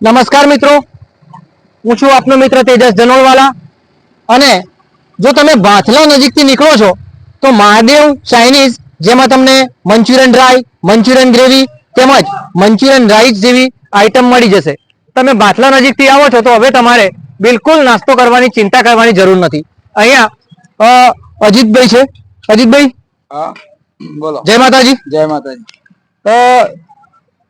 નમસ્કાર મિત્રો, હું છું આપનો મિત્ર તેજસ જનોલવાલા. અને જો તમે ભાથલા નજીકથી નીકળો છો તો મહાદેવ ચાઇનીઝ, જેમાં તમને મંચુરિયન ડ્રાય, મંચુરિયન ગ્રેવી તેમજ મંચુરિયન રાઈસ જેવી આઈટમ મળી જશે. તમે ભાથલા નજીકથી આવો છો તો હવે તમારે બિલકુલ નાસ્તો કરવાની ચિંતા કરવાની જરૂર નથી. અહીંયા અજીતભાઈ છે. અજીતભાઈ, હા બોલો. જય માતાજી. જય માતાજી.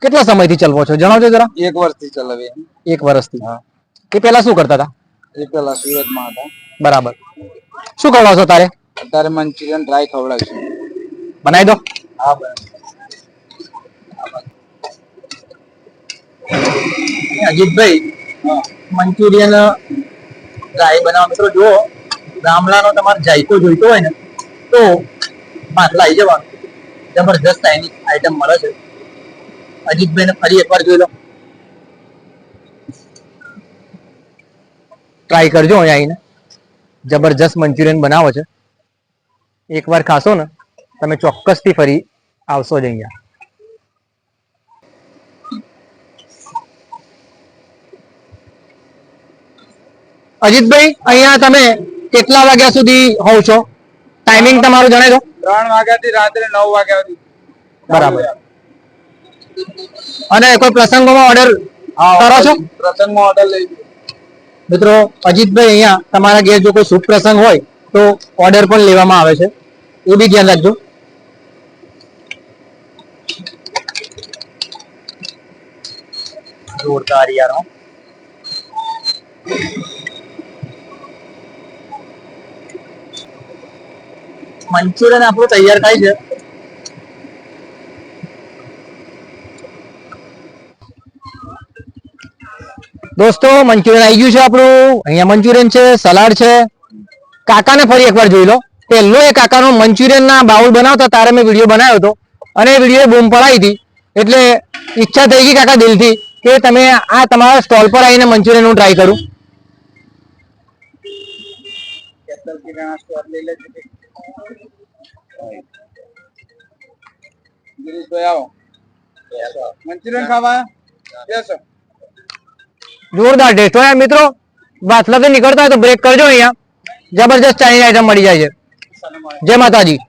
કેટલા સમયથી ચલવો છો જણાવજો જરા. 1 વર્ષથી ચલાવીએ. 1 વર્ષથી. હા. એ પહેલા શું કરતા હતા? એ પહેલા સુરતમાં હતા. બરાબર. શું ખવડાવશો તારે? અત્યારે મંચુરિયન ડ્રાય ખવડાવશું. બનાવી દો. હા બરાબર. અજીતભાઈ, મંચુરિયન ડ્રાય બનાવો. મિત્રો જુઓ, ગામડાનો તમારે જાયકો જોઈતો હોય ને તો ભાથલા આવી જવાનું. જબરજસ્ત ચાઇનીઝ આઈટમ મળે છે. અજીતભાઈને ફરી એકવાર જોઈ લો, ટ્રાય કરજો. અહીંયા આવીને જબરજસ્ત મંચુરિયન બનાવો છે. એકવાર ખાશો ને તમે ચોક્કસથી ફરી આવશો જ અહીંયા. અજીતભાઈ, અહીંયા તમે કેટલા વાગ્યા સુધી હોવ છો? ટાઈમિંગ તમારું જણાવી દો. 3 વાગ્યાથી રાત્રે 9 વાગ્યા સુધી. બરાબર. અને કોઈ પ્રસંગોમાં ઓર્ડર કરો છો? પ્રસંગમાં ઓર્ડર લઈ. મિત્રો, અજીતભાઈ અહીંયા તમારા ઘેર જો કોઈ શુભ પ્રસંગ હોય તો ઓર્ડર પણ લેવામાં આવે છે, એ બી ધ્યાન રાખજો. જોરદાર યાર. મંચુરિયન આપણું તૈયાર થાય છે. દોસ્તો, મંચુરિયન આવી ગયું છે આપણું. અહીંયા મંચુરિયન છે, સલાડ છે. કાકાને ફરી એકવાર જોઈ લો. પહેલો એ કાકાનો મંચુરિયન ના બાઉલ બનાવતા તારે મેં વિડીયો બનાવ્યો હતો અને એ વિડીયો બૂમ પડાવી હતી. એટલે ઈચ્છા થઈ ગઈ કાકા દિલથી કે તમે આ તમારા સ્ટોલ પર આવીને મંચુરિયન હું ટ્રાય કરું. મંચુરિયન ખાવા બેસો. જોરદાર ટેસ્ટ હોય મિત્રો. ભાથલાથી નીકળતા હોય તો બ્રેક કરજો. અહીંયા જબરજસ્ત ચાઇનીઝ આઈટમ મળી જાય છે. જય માતાજી.